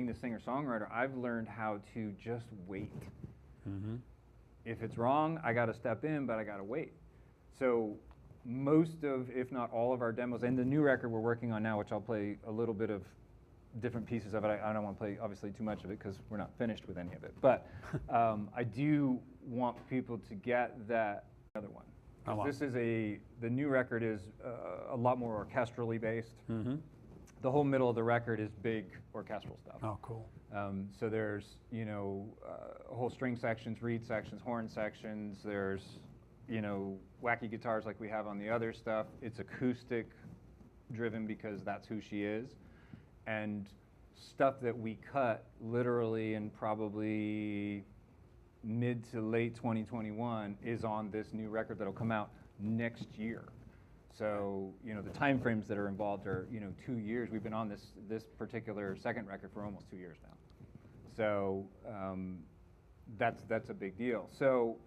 being a singer-songwriter, I've learned how to just wait. Mm-hmm. If it's wrong, I got to step in, but I got to wait. So most of, if not all of our demos, and the new record we're working on now, which I'll play a little bit of different pieces of it. I don't want to play, obviously, too much of it because we're not finished with any of it. But I do want people to get that other one. Oh, wow. This is the new record is a lot more orchestrally based. Mm-hmm. The whole middle of the record is big orchestral stuff. Oh, cool. So there's, you know, whole string sections, reed sections, horn sections. There's, you know, wacky guitars like we have on the other stuff. It's acoustic driven because that's who she is. And stuff that we cut literally in probably mid to late 2021 is on this new record that'll come out next year. So, you know, the time frames that are involved are, you know, 2 years. We've been on this particular second record for almost 2 years now. So that's a big deal. So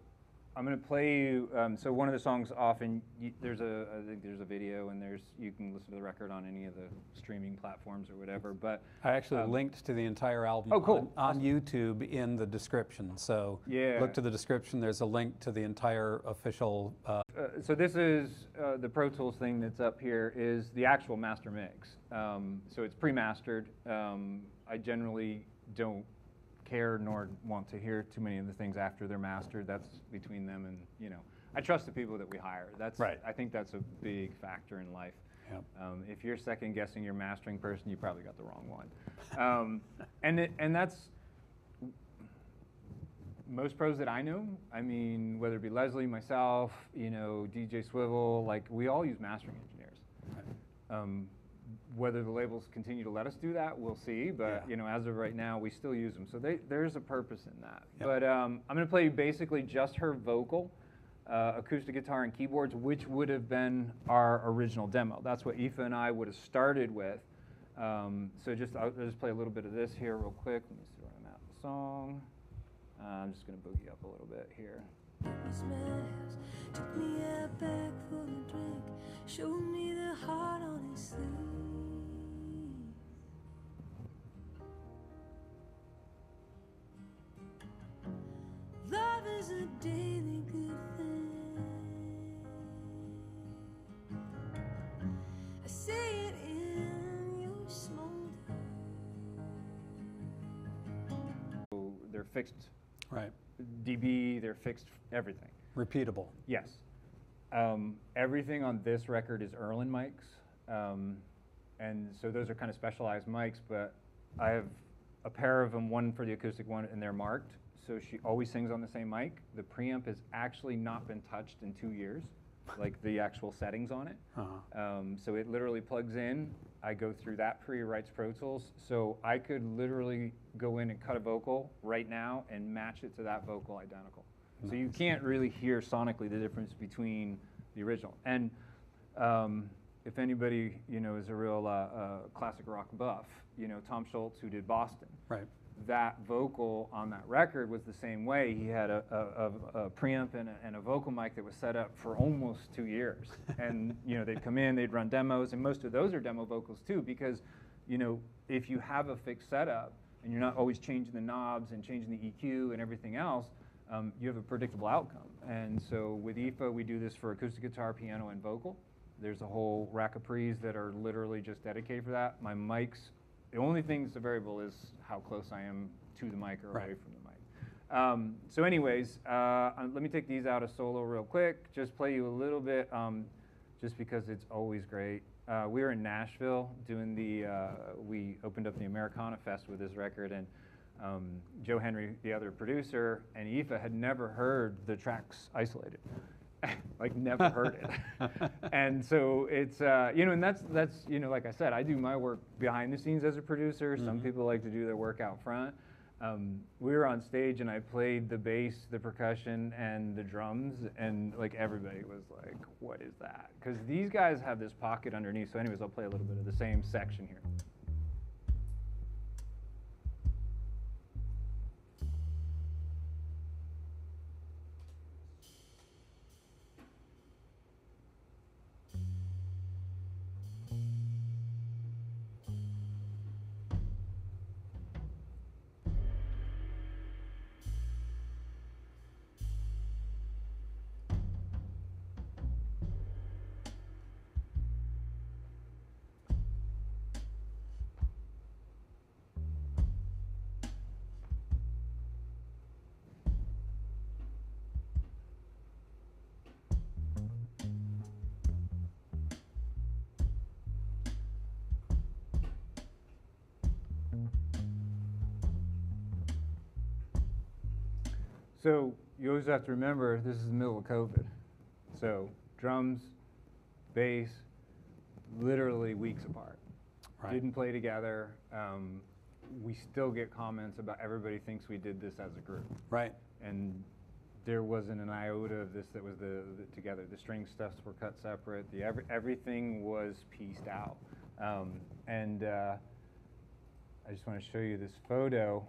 I'm going to play you, so one of the songs often, I think there's a video and you can listen to the record on any of the streaming platforms or whatever, but. I actually linked to the entire album cool. on YouTube in the description. So yeah. Look to the description, there's a link to the entire official. So this is, the Pro Tools thing that's up here is the actual master mix. So it's pre-mastered. I generally don't care nor want to hear too many of the things after they're mastered. That's between them and, you know, I trust the people that we hire. That's right. I think that's a big factor in life. Yep. If you're second guessing your mastering person, you probably got the wrong one. And that's most pros that I know. I mean, whether it be Leslie, myself, you know, DJ Swivel, like we all use mastering engineers. Right. Whether the labels continue to let us do that, we'll see. But yeah. You know, as of right now, we still use them. So there's a purpose in that. Yep. But I'm going to play you basically just her vocal, acoustic guitar and keyboards, which would have been our original demo. That's what Aoife and I would have started with. So I'll just play a little bit of this here real quick. Let me see where I'm at in the song. I'm just going to boogie up a little bit here. Took me out back for a drink, showed me the heart on his sleeve. Love is a daily good thing. I see it in your smolder. They're fixed. Right. dB, they're fixed, everything. Repeatable. Yes. Everything on this record is Erlin mics. And so those are kind of specialized mics, but I have a pair of them, one for the acoustic one, and they're marked. So she always sings on the same mic. The preamp has actually not been touched in 2 years, like the actual settings on it. Uh-huh. So it literally plugs in. I go through that pre-writes Pro Tools. So I could literally go in and cut a vocal right now and match it to that vocal identical. Nice. So you can't really hear sonically the difference between the original. And if anybody, you know, is a real classic rock buff, you know, Tom Schultz, who did Boston. Right. That vocal on that record was the same way. He had a preamp and a vocal mic that was set up for almost 2 years. And, you know, they'd come in, they'd run demos, and most of those are demo vocals too, because, you know, if you have a fixed setup and you're not always changing the knobs and changing the EQ and everything else, you have a predictable outcome. And so with Aoife, we do this for acoustic guitar, piano, and vocal. There's a whole rack of pre's that are literally just dedicated for that. My mics, the only thing that's a variable is how close I am to the mic or right. away from the mic. So anyways, let me take these out of solo real quick. Just play you a little bit, just because it's always great. We were in Nashville doing we opened up the Americana Fest with this record, and Joe Henry, the other producer, and Aoife had never heard the tracks isolated. Like never heard it. And so it's, you know, and that's, you know, like I said, I do my work behind the scenes as a producer. Some people like to do their work out front. We were on stage and I played the bass, the percussion, and the drums, and like everybody was like, what is that? Because these guys have this pocket underneath. So anyways, I'll play a little bit of the same section here. So you always have to remember this is the middle of COVID. So drums, bass, literally weeks apart. Right. Didn't play together. We still get comments about everybody thinks we did this as a group. Right. And there wasn't an iota of this that was the together. The string stuffs were cut separate. Everything was pieced out. And I just want to show you this photo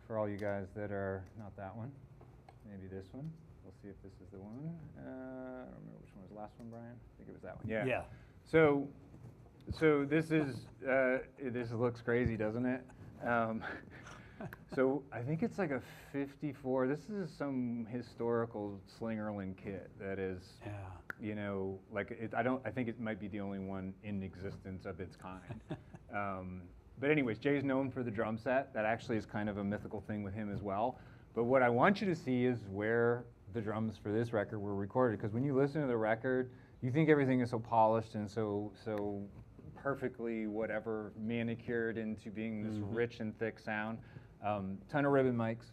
for all you guys that are not that one, maybe this one. We'll see if this is the one. I don't remember which one was the last one, Brian. I think it was that one. Yeah. Yeah. So this is this looks crazy, doesn't it? So I think it's like a 54. This is some historical Slingerland kit that is, Yeah. you know, like I think it might be the only one in existence of its kind. But anyways, Jay's known for the drum set. That actually is kind of a mythical thing with him as well. But what I want you to see is where the drums for this record were recorded, because when you listen to the record, you think everything is so polished and so perfectly whatever manicured into being this rich and thick sound. Ton of ribbon mics,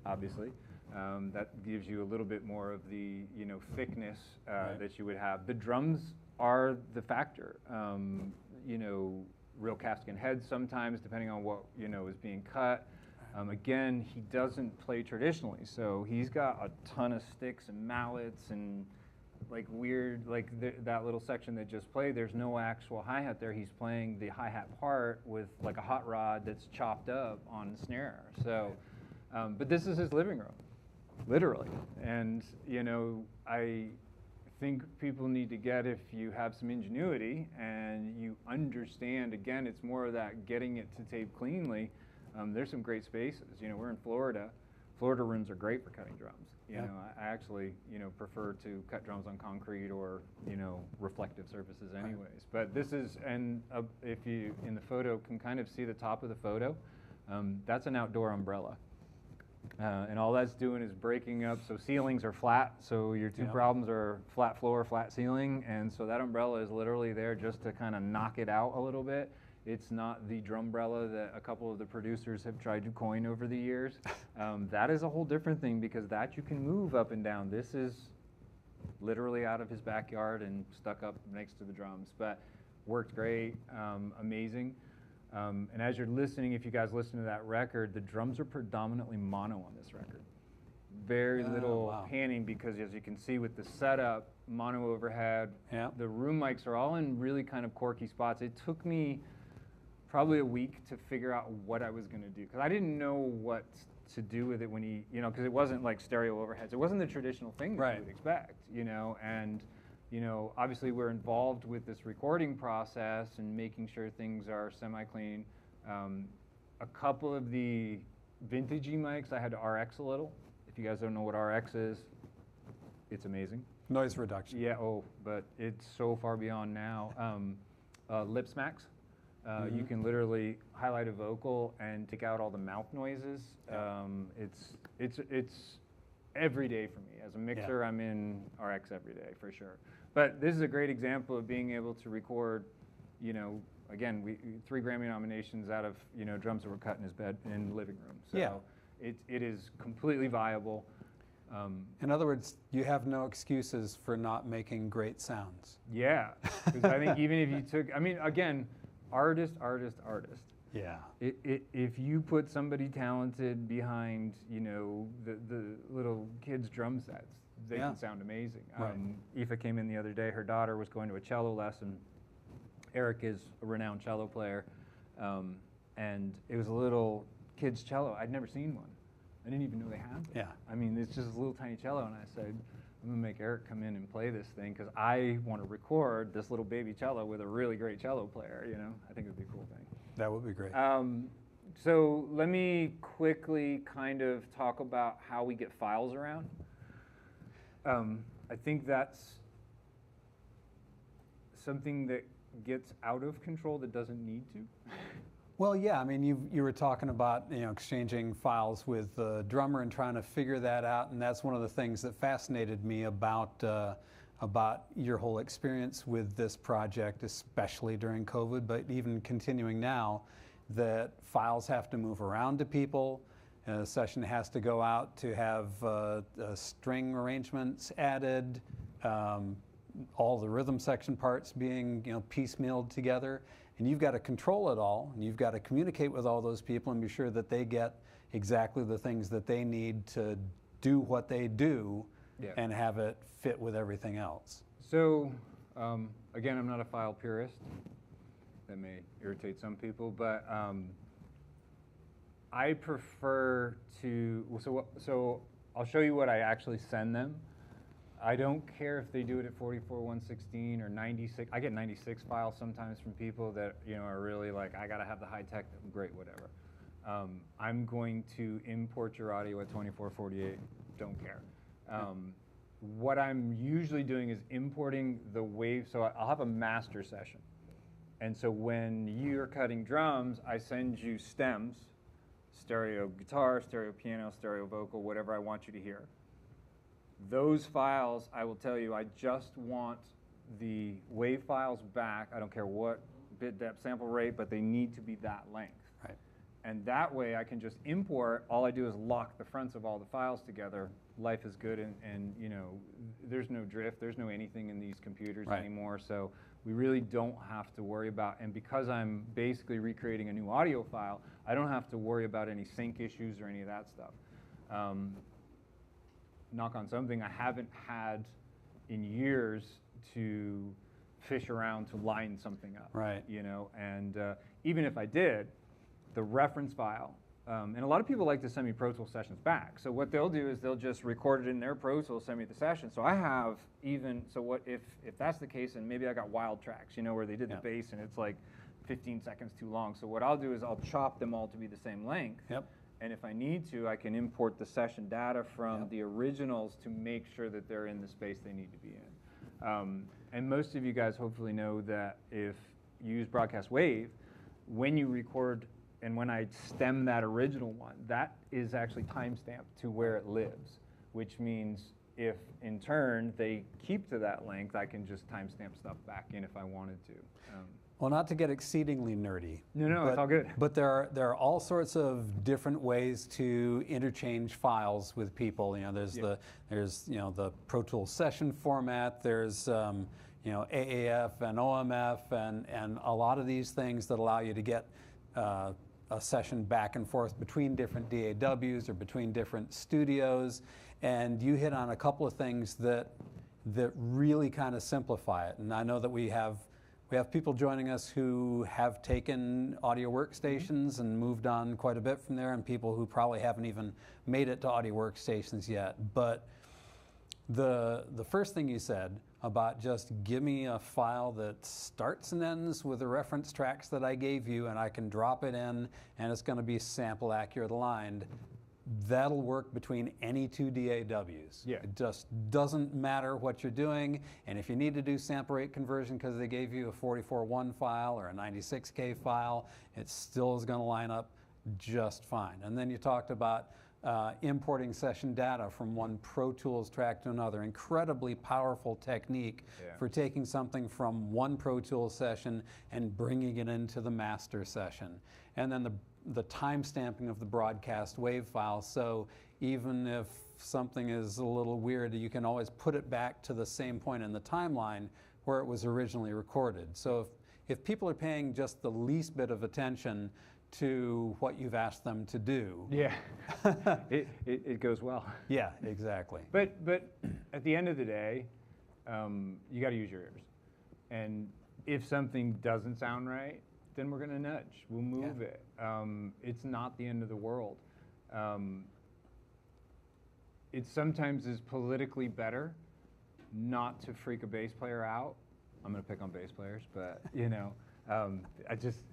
obviously. That gives you a little bit more of the thickness Right. that you would have. The drums are the factor. Real Caskin heads sometimes, depending on what is being cut. Again, he doesn't play traditionally, so he's got a ton of sticks and mallets and like weird, like that little section that just played. There's no actual hi-hat there. He's playing the hi-hat part with like a hot rod that's chopped up on the snare. So, but this is his living room, literally. And I think people need to get, if you have some ingenuity and you understand, again, it's more of that getting it to tape cleanly. There's some great spaces. We're in Florida. Florida rooms are great for cutting drums. I actually, prefer to cut drums on concrete or, reflective surfaces anyways. But this is, and if you, in the photo, can kind of see the top of the photo, that's an outdoor umbrella. And all that's doing is breaking up, so ceilings are flat, so your two problems are flat floor, flat ceiling, and so that umbrella is literally there just to kind of knock it out a little bit. It's not the drumbrella that a couple of the producers have tried to coin over the years. That is a whole different thing, because that you can move up and down. This is literally out of his backyard and stuck up next to the drums, but worked great, amazing. And as you're listening, if you guys listen to that record, the drums are predominantly mono on this record. Very little panning, because as you can see with the setup, mono overhead, the room mics are all in really kind of quirky spots. It took me probably a week to figure out what I was going to do, because I didn't know what to do with it when he, because it wasn't like stereo overheads. It wasn't the traditional thing that you would expect, and obviously we're involved with this recording process and making sure things are semi-clean. A couple of the vintagey mics I had to RX a little. If you guys don't know what RX is, it's amazing. Noise reduction. Yeah, but it's so far beyond now. Lip smacks. You can literally highlight a vocal and take out all the mouth noises. It's every day for me. As a mixer, I'm in RX every day for sure. But this is a great example of being able to record, again, 3 Grammy nominations out of, drums that were cut in his bed in the living room. So it is completely viable. In other words, you have no excuses for not making great sounds. Yeah, because I think even if you took, again, artist. Yeah. If you put somebody talented behind, the little kids' drum sets, they can sound amazing. Right. Aoife came in the other day. Her daughter was going to a cello lesson. Eric is a renowned cello player, and it was a little kid's cello. I'd never seen one. I didn't even know they had them. Yeah. It's just a little tiny cello, and I said, I'm gonna make Eric come in and play this thing, because I want to record this little baby cello with a really great cello player. I think it would be a cool thing. That would be great. So let me quickly kind of talk about how we get files around. I think that's something that gets out of control that doesn't need to. Well, yeah, you were talking about exchanging files with the drummer and trying to figure that out, and that's one of the things that fascinated me about your whole experience with this project, especially during COVID, but even continuing now, that files have to move around to people, A session has to go out to have string arrangements added, all the rhythm section parts being piecemealed together, and you've got to control it all, and you've got to communicate with all those people and be sure that they get exactly the things that they need to do what they do, and have it fit with everything else. So again, I'm not a file purist. That may irritate some people, but I prefer to, so I'll show you what I actually send them. I don't care if they do it at 44:116 or 96. I get 96 files sometimes from people that are really like, I gotta have the high tech. Great, whatever. I'm going to import your audio at 24:48. Don't care. What I'm usually doing is importing the wave. So I'll have a master session, and so when you're cutting drums, I send you stems, stereo guitar, stereo piano, stereo vocal, whatever I want you to hear. Those files, I will tell you, I just want the wave files back. I don't care what bit depth, sample rate, but they need to be that length. Right. And that way I can just import. All I do is lock the fronts of all the files together. Life is good, and there's no drift, there's no anything in these computers anymore. So we really don't have to worry about, and because I'm basically recreating a new audio file, I don't have to worry about any sync issues or any of that stuff. Knock on something, I haven't had in years to fish around to line something up. Right. And even if I did, the reference file, and a lot of people like to send me Pro Tools sessions back. So what they'll do is they'll just record it in their Pro Tools, send me the session. So I have what if that's the case, and maybe I got wild tracks, where they did the bass and it's like 15 seconds too long. So what I'll do is I'll chop them all to be the same length. Yep. And if I need to, I can import the session data from the originals to make sure that they're in the space they need to be in. And most of you guys hopefully know that if you use Broadcast Wave, when you record and when I stem that original one, that is actually timestamped to where it lives, which means if in turn they keep to that length, I can just timestamp stuff back in if I wanted to. Well, not to get exceedingly nerdy. No, it's all good. But there are all sorts of different ways to interchange files with people. There's the Pro Tools session format. There's AAF and OMF and a lot of these things that allow you to get a session back and forth between different DAWs or between different studios. And you hit on a couple of things that really kind of simplify it. And I know that we have people joining us who have taken audio workstations and moved on quite a bit from there, and people who probably haven't even made it to audio workstations yet. But the first thing you said about just give me a file that starts and ends with the reference tracks that I gave you, and I can drop it in, and it's going to be sample accurate aligned. That'll work between any two DAWs. Yeah. It just doesn't matter what you're doing. And if you need to do sample rate conversion because they gave you a 44.1 file or a 96K file, it still is going to line up just fine. And then you talked about importing session data from one Pro Tools track to another. Incredibly powerful technique for taking something from one Pro Tools session and bringing it into the master session. And then the time stamping of the broadcast wave file, so even if something is a little weird, you can always put it back to the same point in the timeline where it was originally recorded. So if people are paying just the least bit of attention to what you've asked them to do. Yeah, it goes well. Yeah, exactly. But at the end of the day, you got to use your ears. And if something doesn't sound right, then we're going to nudge. We'll move it. It's not the end of the world. It sometimes is politically better not to freak a bass player out. I'm going to pick on bass players, but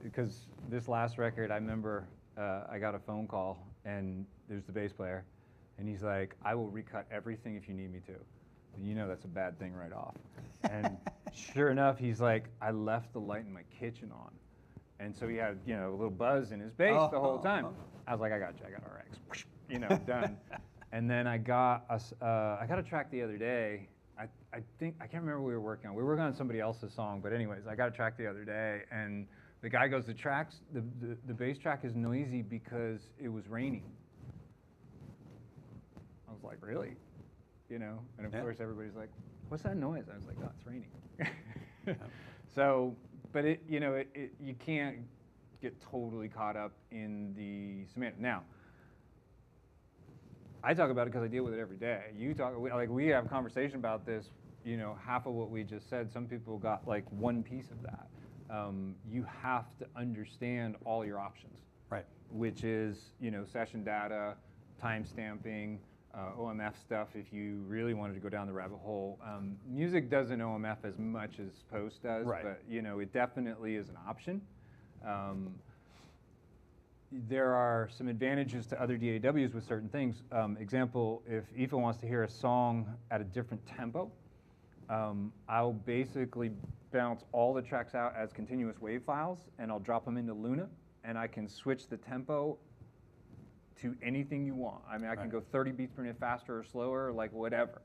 because this last record, I remember I got a phone call, and there's the bass player, and he's like, I will recut everything if you need me to. And that's a bad thing right off. And sure enough, he's like, I left the light in my kitchen on. And so he had, a little buzz in his bass the whole time. I was like, I got you, I got RX, done. And then I got a track the other day. I can't remember what we were working on. We were working on somebody else's song, but anyways, I got a track the other day, and the guy goes, the bass track is noisy because it was raining. was like, really? You know, and of Yeah. course everybody's like, what's that noise? I was like, oh, it's raining. So, but you can't get totally caught up in the semantics. Now, I talk about it because I deal with it every day. We have a conversation about this, you know, half of what we just said, some people got like one piece of that. You have to understand all your options. Right. Which is, you know, session data, time stamping, OMF stuff if you really wanted to go down the rabbit hole. Music doesn't OMF as much as post does, Right. but, you know, it definitely is an option. There are some advantages to other DAWs with certain things. Example, if Aoife wants to hear a song at a different tempo, I'll basically bounce all the tracks out as continuous wave files, and I'll drop them into Luna, and I can switch the tempo to anything you want. I mean, I can go 30 beats per minute faster or slower, like whatever.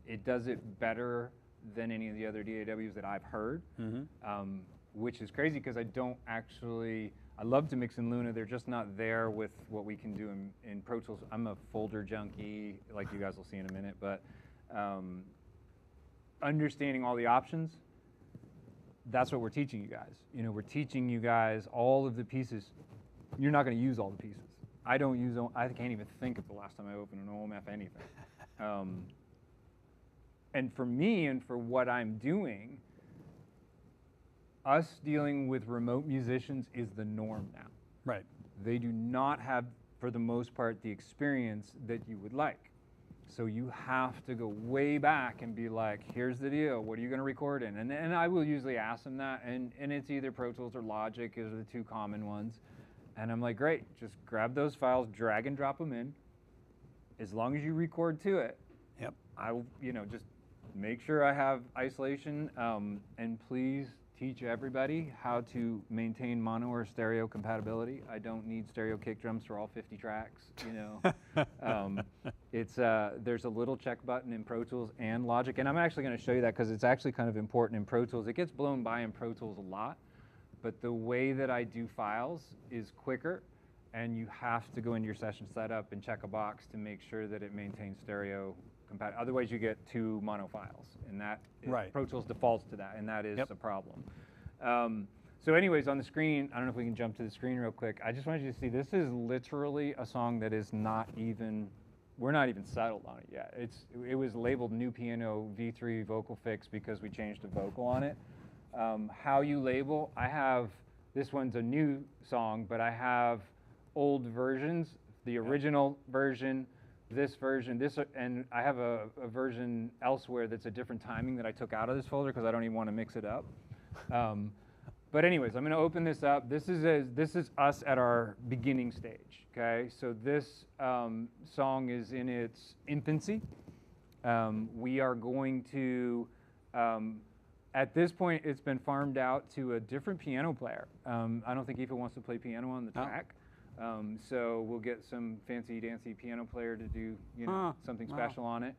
It does it better than any of the other DAWs that I've heard, which is crazy because I love to mix in Luna. They're just not there with what we can do in Pro Tools. I'm a folder junkie, like you guys will see in a minute, but understanding all the options, that's what we're teaching you guys. You know, we're teaching you guys all of the pieces. You're not going to use all the pieces. I can't even think of the last time I opened an OMF anything. And for me and for what I'm doing, us dealing with remote musicians is the norm now. Right. They do not have, for the most part, the experience that you would like. So you have to go way back and be like, here's the deal, what are you going to record in? And I will usually ask them that, and it's either Pro Tools or Logic is the two common ones. And I'm like, great, just grab those files, drag and drop them in. As long as you record to it, Yep. just make sure I have isolation, and please teach everybody how to maintain mono or stereo compatibility. I don't need stereo kick drums for all 50 tracks, you know. There's a little check button in Pro Tools and Logic, and I'm actually going to show you that because it's actually kind of important in Pro Tools. It gets blown by in Pro Tools a lot, but the way that I do files is quicker, and you have to go into your session setup and check a box to make sure that it maintains stereo compatible. Otherwise, you get two mono files, and that Pro Tools defaults to that, and that is a problem. So anyways, on the screen, I don't know if we can jump to the screen real quick. I just wanted you to see, this is literally a song that is we're not even settled on it yet. It was labeled New Piano V3 Vocal Fix because we changed the vocal on it. How you label, this one's a new song, but I have old versions, the original version, this version, and I have a version elsewhere that's a different timing that I took out of this folder because I don't even want to mix it up. But anyways, I'm going to open this up. This is us at our beginning stage. Okay, so this song is in its infancy. We are going to, at this point, it's been farmed out to a different piano player. I don't think Aoife wants to play piano on the track. So we'll get some fancy dancy piano player to do something special on it.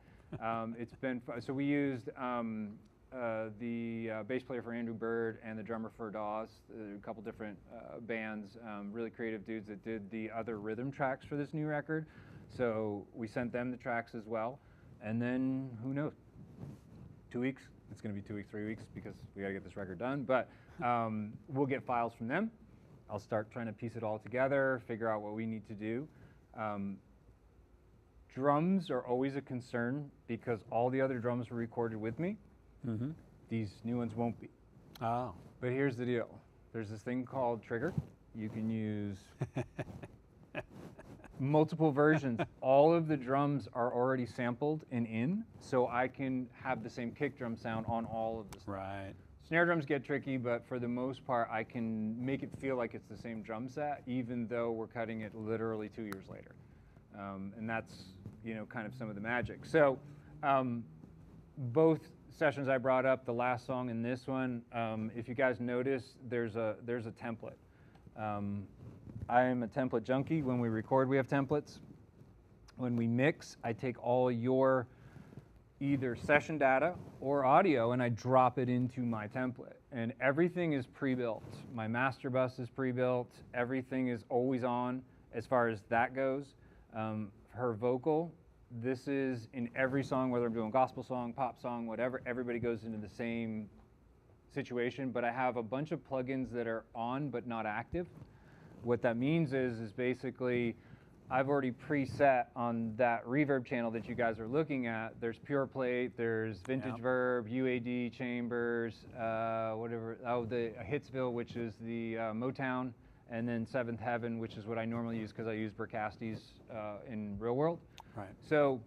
It's been so we used the bass player for Andrew Bird and the drummer for Dawes, a couple different bands, really creative dudes that did the other rhythm tracks for this new record. So we sent them the tracks as well, and then who knows? 2 weeks. It's going to be 2 weeks, 3 weeks because we got to get this record done. But we'll get files from them. I'll start trying to piece it all together, figure out what we need to do. Drums are always a concern because all the other drums were recorded with me. Mm-hmm. These new ones won't be. Oh. But here's the deal. There's this thing called Trigger. You can use multiple versions. All of the drums are already sampled and in, so I can have the same kick drum sound on all of the stuff. Right. Snare drums get tricky, but for the most part, I can make it feel like it's the same drum set, even though we're cutting it literally 2 years later. And that's, kind of some of the magic. So both sessions I brought up, the last song and this one, if you guys notice, there's a template. I am a template junkie. When we record, we have templates. When we mix, I take all your either session data or audio and I drop it into my template. And everything is pre-built. My master bus is pre-built. Everything is always on as far as that goes. Her vocal, this is in every song, whether I'm doing gospel song, pop song, whatever, everybody goes into the same situation, but I have a bunch of plugins that are on but not active. What that means is basically I've already preset on that reverb channel that you guys are looking at. There's Pure Plate, there's Vintage Verb, UAD Chambers, whatever. Oh, the Hitsville, which is the Motown, and then Seventh Heaven, which is what I normally use because I use Berkastis in real world. Right. So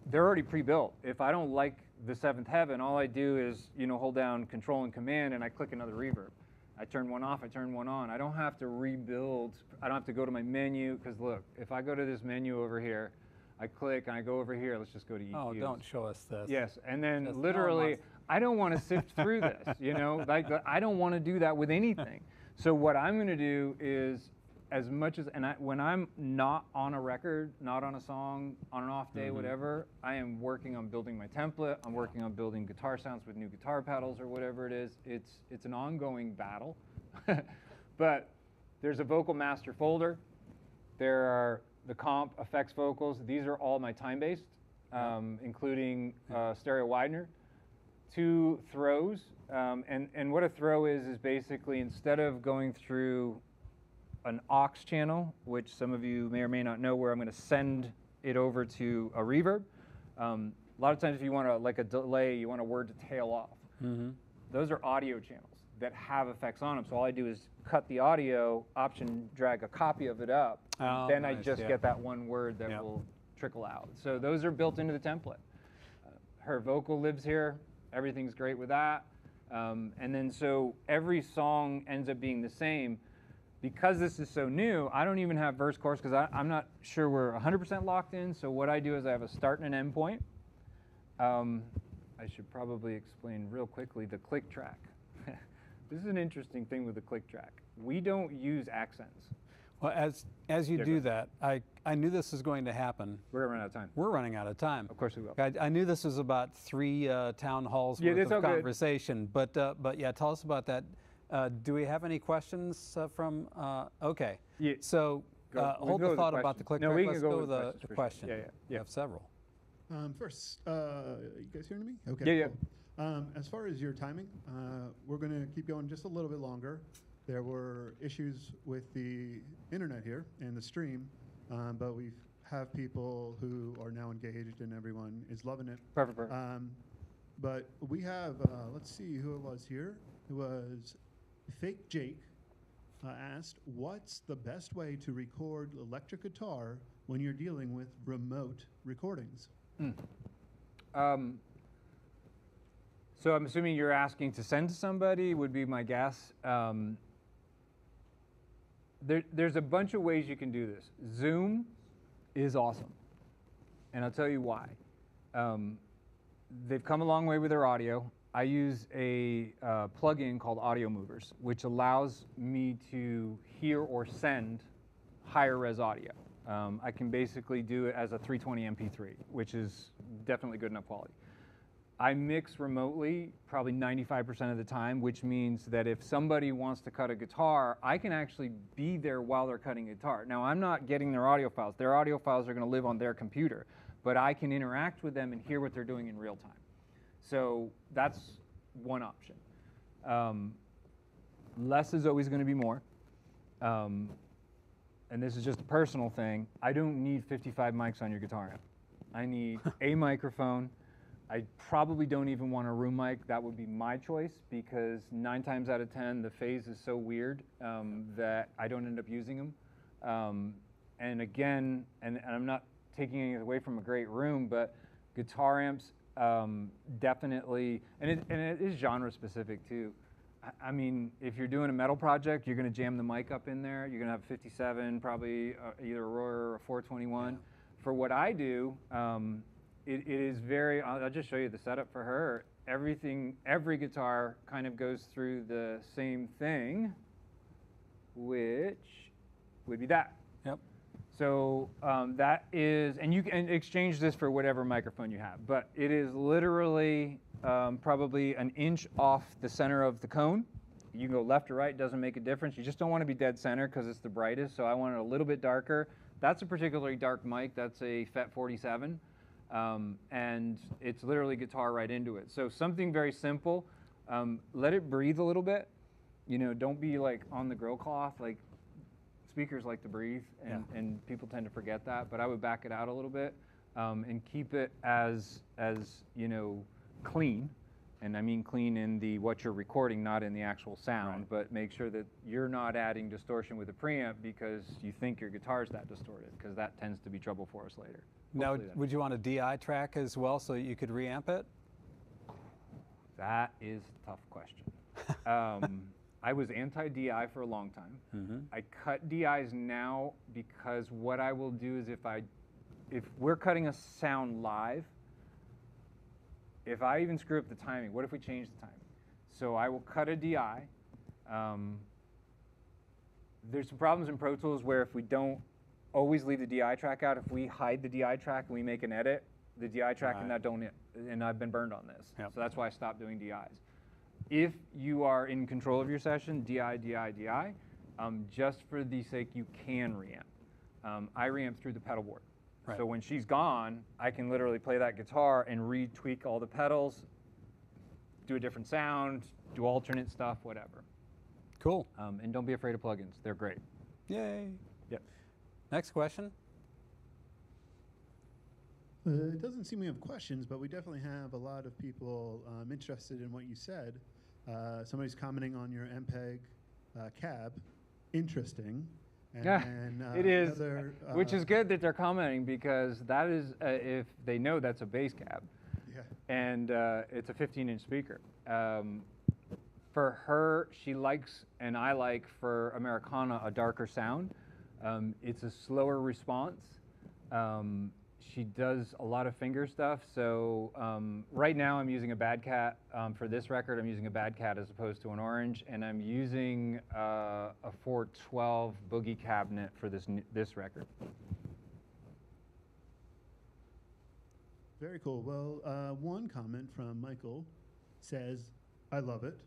they're already pre-built. If I don't like the Seventh Heaven, all I do is hold down Control and Command, and I click another reverb. I turn one off, I turn one on. I don't have to rebuild. I don't have to go to my menu, because look, if I go to this menu over here, I click and I go over here, let's just go to EQs. Oh, don't show us this. Yes, and then Just literally, I don't want to sift through this, like I don't want to do that with anything. So what I'm going to do is, as much as, when I'm not on a record, not on a song, on an off day, whatever, I am working on building my template. I'm working on building guitar sounds with new guitar pedals or whatever it is. It's an ongoing battle. But there's a vocal master folder. There are the comp effects vocals. These are all my time-based, including stereo widener. 2 throws, and what a throw is basically, instead of going through an aux channel, which some of you may or may not know, where I'm going to send it over to a reverb. A lot of times if you want to, like a delay, you want a word to tail off. Those are audio channels that have effects on them. So all I do is cut the audio, option drag a copy of it up, then I just get that one word that will trickle out. So those are built into the template. Her vocal lives here. Everything's great with that. And then so every song ends up being the same. Because this is so new, I don't even have verse chorus, because I'm not sure we're 100% locked in. So what I do is I have a start and an end point. I should probably explain real quickly the click track. This is an interesting thing with the click track. We don't use accents. Well, as you do that, I knew this was going to happen. We're running out of time. We're running out of time. Of course we will. I knew this was about 3 town halls worth of conversation, but yeah, tell us about that. Do we have any questions from? Okay. Yeah. So hold the thought about the click track. Let's go with the question. Yeah. You have several. First, you guys hearing me? Okay. Yeah, cool. As far as your timing, we're going to keep going just a little bit longer. There were issues with the internet here and the stream, but we have people who are now engaged and everyone is loving it. Perfect. But we have, let's see who it was here. It was Fake Jake asked, what's the best way to record electric guitar when you're dealing with remote recordings? So I'm assuming you're asking to send to somebody, would be my guess. There's a bunch of ways you can do this. Zoom is awesome, and I'll tell you why. They've come a long way with their audio. I use a plugin called Audio Movers, which allows me to hear or send higher res audio. I can basically do it as a 320 MP3, which is definitely good enough quality. I mix remotely probably 95% of the time, which means that if somebody wants to cut a guitar, I can actually be there while they're cutting a guitar. Now, I'm not getting their audio files. Their audio files are going to live on their computer, but I can interact with them and hear what they're doing in real time. So that's one option. Less is always going to be more. And this is just a personal thing. I don't need 55 mics on your guitar amp. I need a microphone. I probably don't even want a room mic. That would be my choice, because 9 times out of 10, the phase is so weird that I don't end up using them. And again, and I'm not taking anything away from a great room, but guitar amps definitely, and it is genre specific too. I mean, if you're doing a metal project, you're going to jam the mic up in there. You're going to have 57, probably either a Royer or a 421. Yeah. For what I do, it is very, I'll just show you the setup for her. Every guitar kind of goes through the same thing, which would be that. Yep. So that is, and you can exchange this for whatever microphone you have, but it is literally probably an inch off the center of the cone. You can go left or right, doesn't make a difference. You just don't want to be dead center because it's the brightest, so I want it a little bit darker. That's a particularly dark mic. That's a FET 47. And it's literally guitar right into it. So something very simple. Let it breathe a little bit. You know, don't be like on the grill cloth. Like speakers like to breathe, and people tend to forget that. But I would back it out a little bit and keep it as you know, clean. And I mean clean in the what you're recording, not in the actual sound. Right. But make sure that you're not adding distortion with the preamp because you think your guitar's that distorted, because that tends to be trouble for us later. Now, Hopefully that- would you want a DI track as well so you could reamp it? That is a tough question. I was anti-DI for a long time. I cut DIs now because what I will do is if we're cutting a sound live, if I even screw up the timing, what if we change the timing? So I will cut a DI. There's some problems in Pro Tools where if we don't always leave the DI track out, if we hide the DI track and we make an edit, the DI track and that don't, and I've been burned on this. Yep. So that's why I stopped doing DIs. If you are in control of your session, DI, DI, DI, just for the sake you can reamp. I reamp through the pedal board. Right. So when she's gone, I can literally play that guitar and retweak all the pedals, do a different sound, do alternate stuff, whatever. Cool. And don't be afraid of plugins. They're great. Yay. Yep. Next question. It doesn't seem we have questions, but we definitely have a lot of people interested in what you said. Somebody's commenting on your MPEG cab. Interesting. And It is, another, which is good that they're commenting because that is, if they know that's a bass cab. Yeah. And it's a 15-inch speaker. For her, she likes, and I like for Americana, a darker sound. It's a slower response. She does a lot of finger stuff. So right now I'm using a Bad Cat. For this record, I'm using a Bad Cat as opposed to an Orange. And I'm using a 412 Boogie cabinet for this record. Very cool. Well, one comment from Michael says, I love it.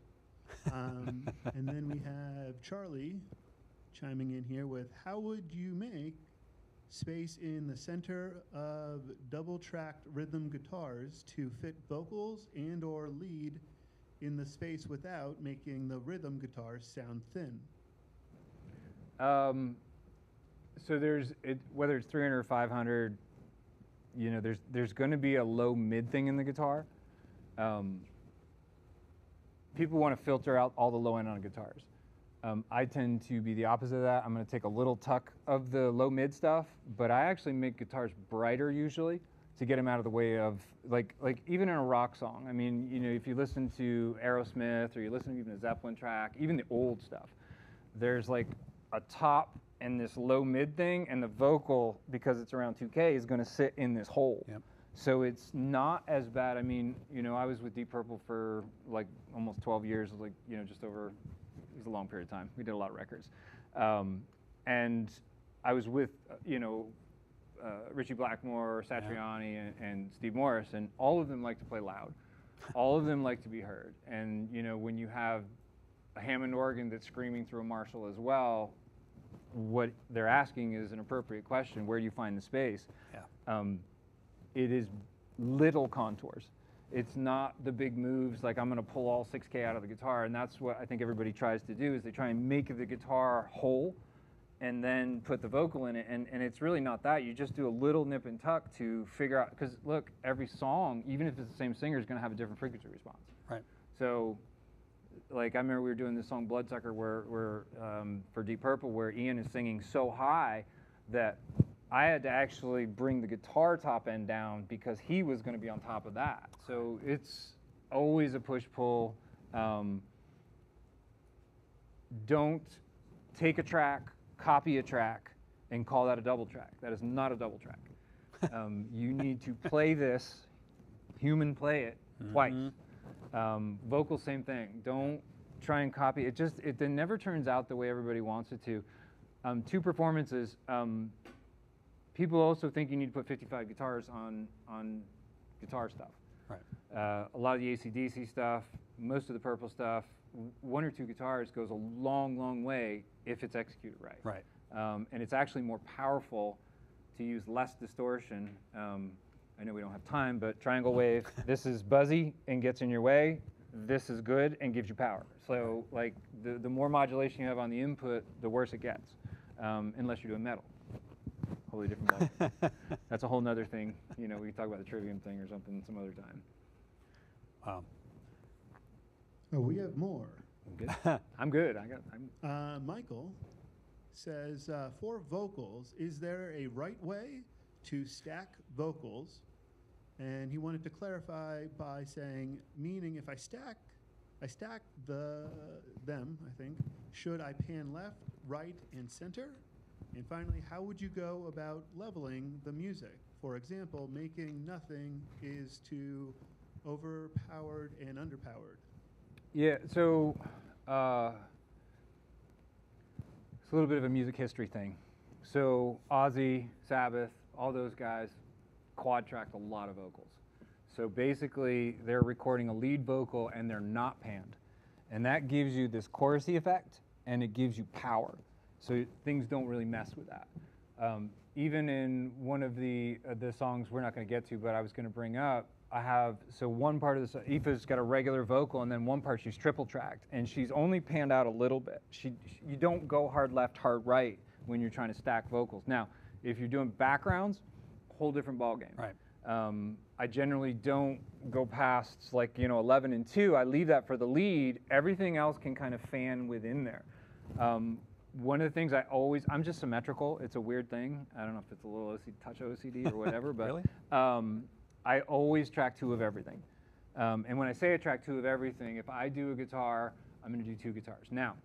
And then we have Charlie chiming in here with, how would you make space in the center of double-tracked rhythm guitars to fit vocals and or lead in the space without making the rhythm guitars sound thin? So there's, whether it's 300 or 500, you know, there's going to be a low mid thing in the guitar. People want to filter out all the low end on guitars. I tend to be the opposite of that. I'm going to take a little tuck of the low mid stuff, but I actually make guitars brighter usually to get them out of the way of, like even in a rock song. I mean, you know, if you listen to Aerosmith or you listen to even a Zeppelin track, even the old stuff, there's like a top and this low mid thing, and the vocal, because it's around 2K, is going to sit in this hole. Yep. So it's not as bad. I mean, you know, I was with Deep Purple for like almost 12 years, like, you know, just over, it was a long period of time. We did a lot of records. And I was with, you know, Richie Blackmore, Satriani, and Steve Morris, and all of them like to play loud. All of them like to be heard. And, you know, when you have a Hammond organ that's screaming through a Marshall as well, what they're asking is an appropriate question. Where do you find the space? Yeah. It is little contours. It's not the big moves like I'm going to pull all 6K out of the guitar, and that's what I think everybody tries to do is they try and make the guitar whole and then put the vocal in it, and it's really not that. You just do a little nip and tuck to figure out, because look, every song, even if it's the same singer, is going to have a different frequency response. Right. So, like, I remember we were doing this song Bloodsucker where for Deep Purple, where Ian is singing so high that I had to actually bring the guitar top end down because he was going to be on top of that. So it's always a push-pull. Don't take a track, copy a track, and call that a double track. That is not a double track. You need to play this, human play it, twice. Vocal, same thing. Don't try and copy it. It never turns out the way everybody wants it to. Two performances. People also think you need to put 55 guitars on guitar stuff. Right. A lot of the AC/DC stuff, most of the Purple stuff, one or two guitars goes a long, long way if it's executed right. Right. And it's actually more powerful to use less distortion. I know we don't have time, but triangle wave, this is buzzy and gets in your way. This is good and gives you power. So like the more modulation you have on the input, the worse it gets, unless you're doing metal. Wholly different ball. That's a whole nother thing. You know, we can talk about the trivium thing or something some other time. Wow. Oh, we have more. I'm good. Michael says, for vocals, is there a right way to stack vocals? And he wanted to clarify by saying, meaning if I stack them, I think, should I pan left, right, and center? And finally, how would you go about leveling the music? For example, making nothing is too overpowered and underpowered. Yeah, so it's a little bit of a music history thing. So Ozzy, Sabbath, all those guys quad-tracked a lot of vocals. So basically, they're recording a lead vocal and they're not panned. And that gives you this chorusy effect and it gives you power. So things don't really mess with that. Even in one of the songs we're not going to get to, but I was going to bring up, I have, so one part of this, Aoife's got a regular vocal, and then one part she's triple tracked, and she's only panned out a little bit. You don't go hard left, hard right when you're trying to stack vocals. Now, if you're doing backgrounds, whole different ballgame. Right. I generally don't go past like 11 and 2. I leave that for the lead. Everything else can kind of fan within there. One of the things I'm just symmetrical. It's a weird thing. I don't know if it's a little touch OCD or whatever, but Really? I always track 2 of everything. And when I say I track 2 of everything, if I do a guitar, I'm going to do 2 guitars. Now,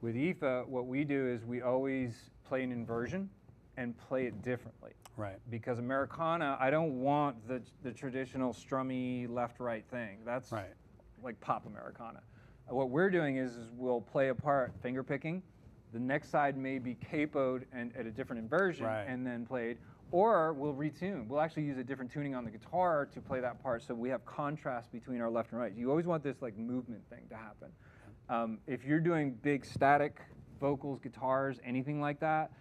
with Aoife, what we do is we always play an inversion and play it differently. Right. Because Americana, I don't want the traditional strummy left-right thing. That's Right. like pop Americana. What we're doing is we'll play a part finger picking. The next side may be capoed and at a different inversion Right. and then played. Or we'll retune. We'll actually use a different tuning on the guitar to play that part, so we have contrast between our left and right. You always want this like movement thing to happen. If you're doing big static vocals, guitars, anything like that,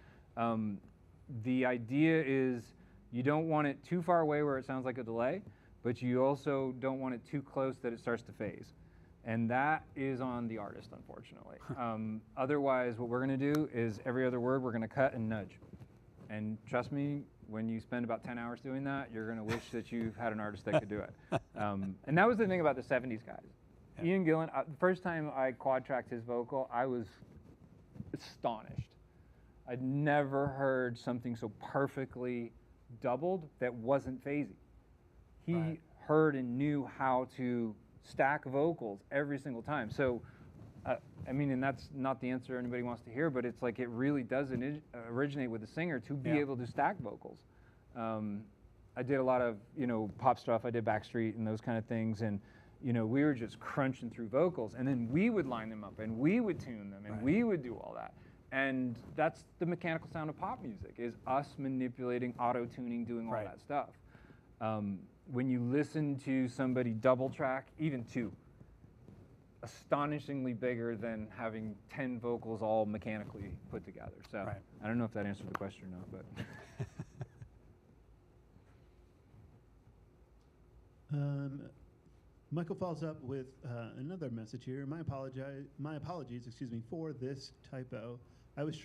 the idea is you don't want it too far away where it sounds like a delay, but you also don't want it too close that it starts to phase. And that is on the artist, unfortunately. Otherwise, what we're going to do is every other word we're going to cut and nudge. And trust me, when you spend about 10 hours doing that, you're going to wish that you had an artist that could do it. And that was the thing about the 70s guys. Yeah. Ian Gillan, the first time I quad-tracked his vocal, I was astonished. I'd never heard something so perfectly doubled that wasn't phasey. He heard and knew how to stack vocals every single time. So, I mean, and that's not the answer anybody wants to hear, but it's like it really does originate with the singer to be able to stack vocals. I did a lot of, pop stuff. I did Backstreet and those kind of things, and, we were just crunching through vocals, and then we would line them up, and we would tune them, and we would do all that. And that's the mechanical sound of pop music, is us manipulating, auto-tuning, doing all that stuff. When you listen to somebody double track, even 2, astonishingly bigger than having 10 vocals all mechanically put together. So I don't know if that answered the question or not, but. Michael follows up with another message here. My apologies, for this typo. I was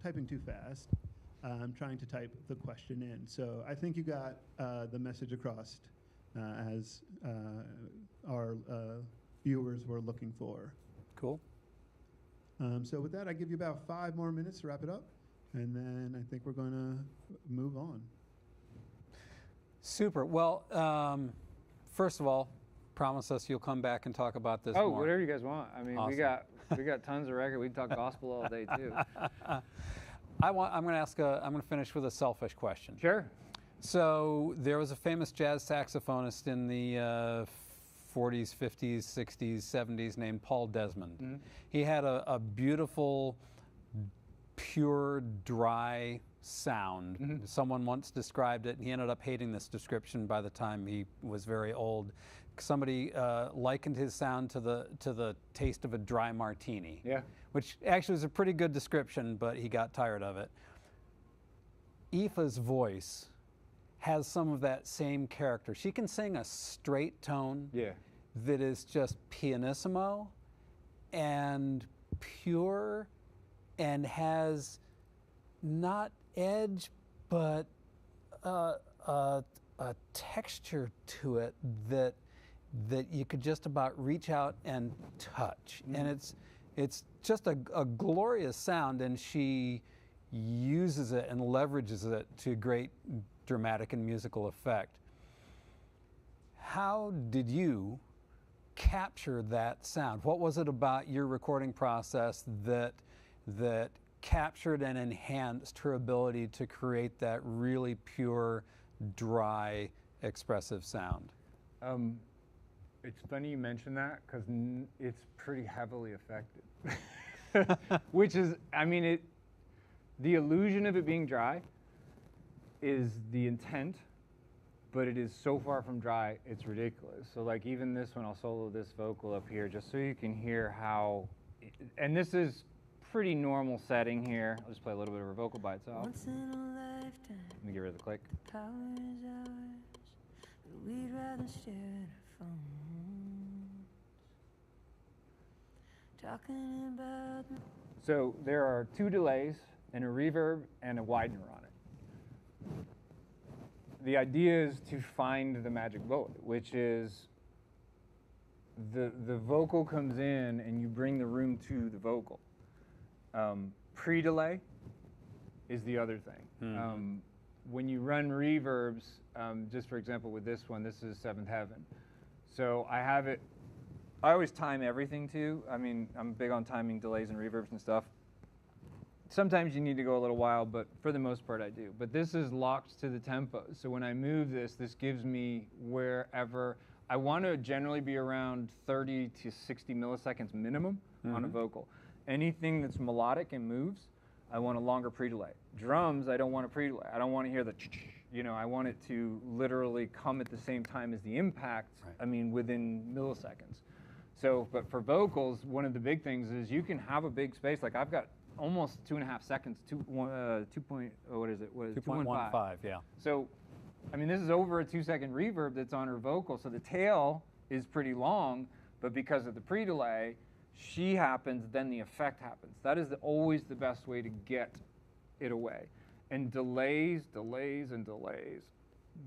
typing too fast. I'm trying to type the question in. So I think you got the message across as our viewers were looking for. Cool. So with that, I give you about 5 more minutes to wrap it up, and then I think we're going to move on. Super. Well, first of all, promise us you'll come back and talk about this more. Oh, whatever you guys want. I mean, Awesome. we got tons of record. We can talk gospel all day too. I'm going to finish with a selfish question. Sure. So there was a famous jazz saxophonist in the 40s, 50s, 60s, 70s named Paul Desmond. Mm-hmm. He had a beautiful, pure, dry sound. Mm-hmm. Someone once described it, and he ended up hating this description by the time he was very old. Somebody likened his sound to the taste of a dry martini. Yeah. Which actually was a pretty good description, but he got tired of it. Aoife's voice has some of that same character. She can sing a straight tone Yeah. that is just pianissimo and pure and has not edge, but a texture to it that you could just about reach out and touch. And it's just a glorious sound, and she uses it and leverages it to great dramatic and musical effect. How did you capture that sound? What was it about your recording process that captured and enhanced her ability to create that really pure, dry, expressive sound? It's funny you mention that because it's pretty heavily affected. Which is, I mean, the illusion of it being dry is the intent, but it is so far from dry, it's ridiculous. So like even this one, I'll solo this vocal up here just so you can hear how, and this is pretty normal setting here. I'll just play a little bit of her vocal by itself. Once in a lifetime, Let me get rid of the click. the power is ours, but we'd rather stare at our phones. Talking about So there are 2 delays and a reverb and a widener on it. The idea is to find the magic bullet, which is the vocal comes in and you bring the room to the vocal. Pre-delay is the other thing. When you run reverbs, just for example with this one, this is Seventh Heaven. So I have it, I always time everything too. I mean, I'm big on timing delays and reverbs and stuff. Sometimes you need to go a little while, but for the most part I do. But this is locked to the tempo. So when I move this gives me wherever, I want to generally be around 30 to 60 milliseconds minimum on a vocal. Anything that's melodic and moves, I want a longer pre-delay. Drums, I don't want a pre-delay. I don't want to hear the, you know, I want it to literally come at the same time as the impact, I mean, within milliseconds. So, but for vocals, one of the big things is you can have a big space. Like I've got almost 2.5 seconds, 2.15, yeah. So, I mean, this is over a 2-second reverb that's on her vocal, so the tail is pretty long, but because of the pre-delay, she happens, then the effect happens. That is always the best way to get it away. And delays, delays, and delays.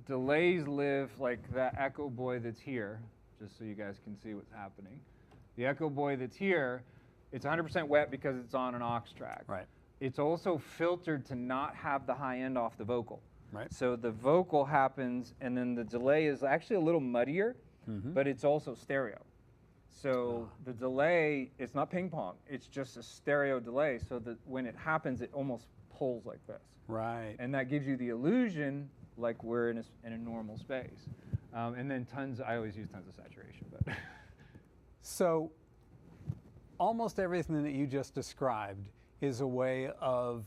Delays live like that Echo Boy that's here, just so you guys can see what's happening. The Echo Boy that's here, it's 100% wet because it's on an aux track. Right. It's also filtered to not have the high end off the vocal. Right. So the vocal happens, and then the delay is actually a little muddier, but it's also stereo. So the delay, it's not ping pong, it's just a stereo delay, so that when it happens, it almost pulls like this. Right. And that gives you the illusion like we're in a normal space. And then I always use tons of saturation. But So almost everything that you just described is a way of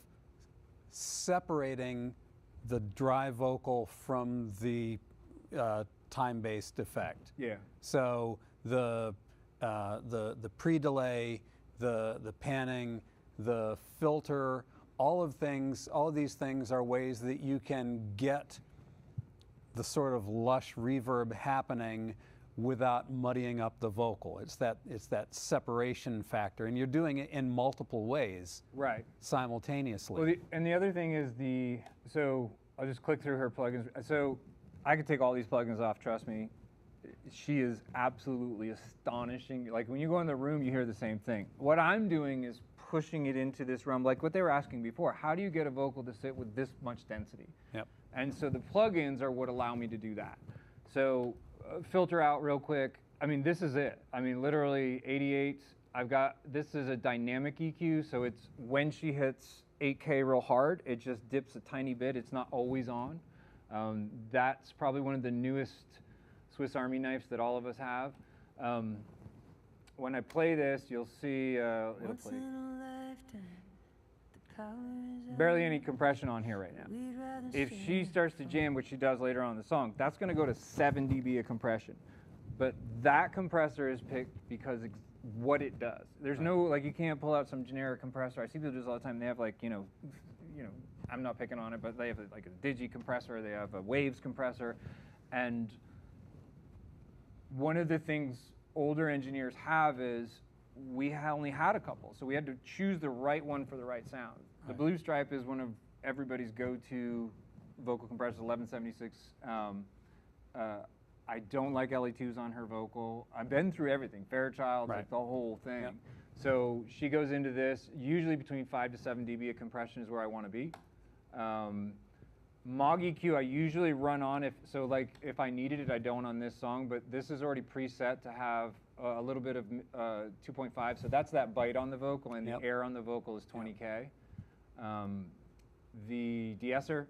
separating the dry vocal from the time-based effect. yeah. So the pre-delay, the panning, the filter, all of these things are ways that you can get the sort of lush reverb happening without muddying up the vocal. It's that separation factor, and you're doing it in multiple ways Right. simultaneously. Well, and the other thing is so I'll just click through her plugins. So I could take all these plugins off, trust me. She is absolutely astonishing. Like when you go in the room, you hear the same thing. What I'm doing is pushing it into this realm, like what they were asking before. How do you get a vocal to sit with this much density? Yep. And so the plugins are what allow me to do that. So filter out real quick. I mean, this is it. I mean, literally 88. This is a dynamic EQ, so it's when she hits 8K real hard, it just dips a tiny bit. It's not always on. That's probably one of the newest Swiss Army knives that all of us have. When I play this, you'll see it'll once play. in a lifetime, the power is Barely ours, any compression on here right now. we'd rather If stare she starts to jam, which she does later on in the song, that's going to go to 7 dB of compression. But that compressor is picked because what it does. There's no, like, you can't pull out some generic compressor. I see people do this all the time. They have, like, I'm not picking on it, but they have like a digi compressor, they have a waves compressor, and one of the things older engineers have is we only had a couple, so we had to choose the right one for the right sound. The Blue Stripe is one of everybody's go-to vocal compressors, 1176. I don't like LE2s on her vocal. I've been through everything, Fairchild, like the whole thing. Yep. So she goes into this, usually between 5 to 7 dB of compression is where I want to be. Moog EQ I usually run on if I needed it, I don't on this song, but this is already preset to have a little bit of 2.5, so that's that bite on the vocal, and the air on the vocal is 20K. The de-esser,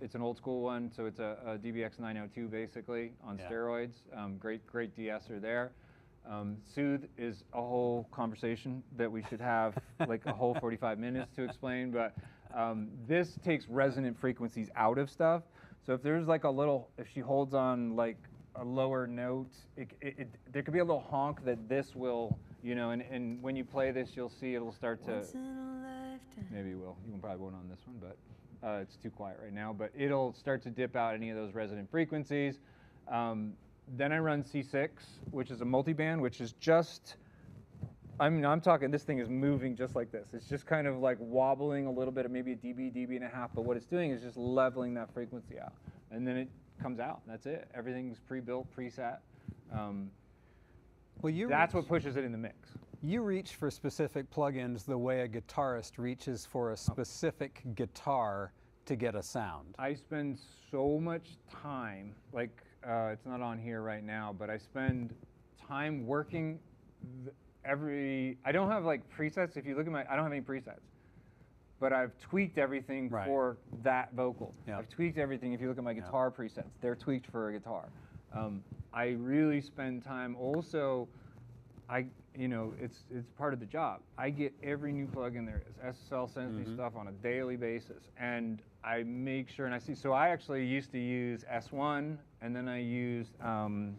it's an old school one, so it's a DBX 902 basically on steroids. Great de-esser there. Soothe is a whole conversation that we should have like a whole 45 minutes to explain, but this takes resonant frequencies out of stuff. So if there's like if she holds on like a lower note, there could be a little honk that this will, and when you play this, you'll see it'll start to, maybe you can probably won't on this one, but it's too quiet right now, but it'll start to dip out any of those resonant frequencies. Then I run C6, which is a multiband, which is just, I'm talking, this thing is moving just like this. It's just kind of like wobbling a little bit, of maybe a dB and a half, but what it's doing is just leveling that frequency out. And then it comes out, that's it. Everything's pre-built, preset. That's what pushes it in the mix. You reach for specific plugins the way a guitarist reaches for a specific guitar to get a sound. I spend so much time, like it's not on here right now, but I spend time working I don't have like presets. If you look at I don't have any presets, but I've tweaked everything for that vocal. Yep. I've tweaked everything. If you look at my guitar presets, they're tweaked for a guitar. I really spend time also, it's part of the job. I get every new plugin there is. SSL sends me stuff on a daily basis, and I make sure, and I see, so I actually used to use S1, and then I used the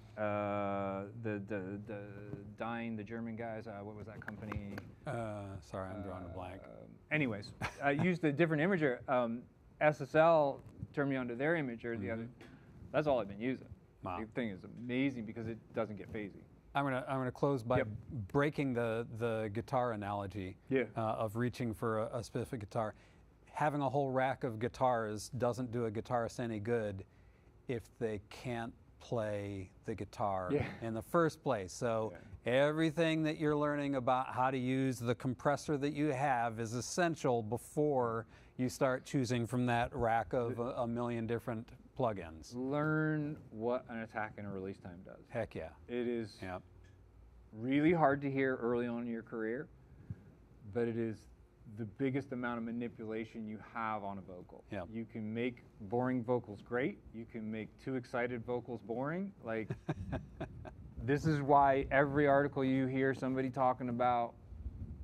German guys, what was that company? Sorry, I'm drawing a blank. Anyways, I used a different imager. SSL turned me onto their imager, the other, that's all I've been using. Wow. The thing is amazing because it doesn't get phasey. I'm gonna close by breaking the guitar analogy of reaching for a specific guitar. Having a whole rack of guitars doesn't do a guitarist any good if they can't play the guitar in the first place. So everything that you're learning about how to use the compressor that you have is essential before you start choosing from that rack of a million different plugins. Learn what an attack and a release time does. Heck yeah. It is really hard to hear early on in your career, but it is the biggest amount of manipulation you have on a vocal. You can make boring vocals great. You can make too excited vocals boring. Like, this is why every article you hear somebody talking about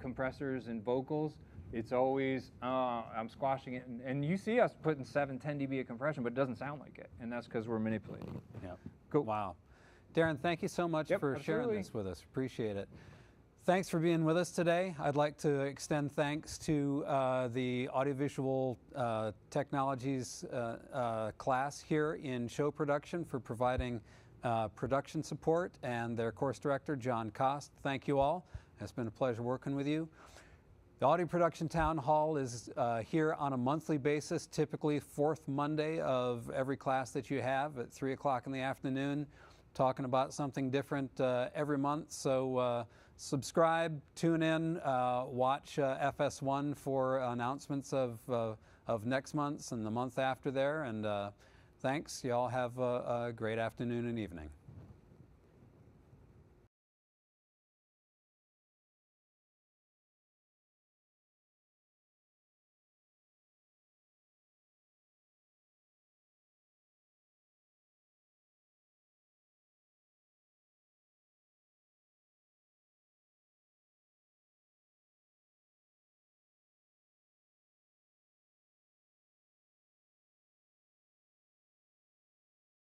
compressors and vocals, it's always, I'm squashing it. And you see us putting 7, 10 dB of compression, but it doesn't sound like it. And that's because we're manipulating. Cool. Wow. Darren, thank you so much for sharing this with us. Appreciate it. Thanks for being with us today. I'd like to extend thanks to the Audiovisual Technologies class here in show production for providing production support, and their course director, John Kost. Thank you all. It's been a pleasure working with you. The Audio Production Town Hall is here on a monthly basis, typically fourth Monday of every class that you have at 3 o'clock in the afternoon, talking about something different every month. So subscribe, tune in, watch FS1 for announcements of next month's and the month after there. And thanks. You all have a great afternoon and evening.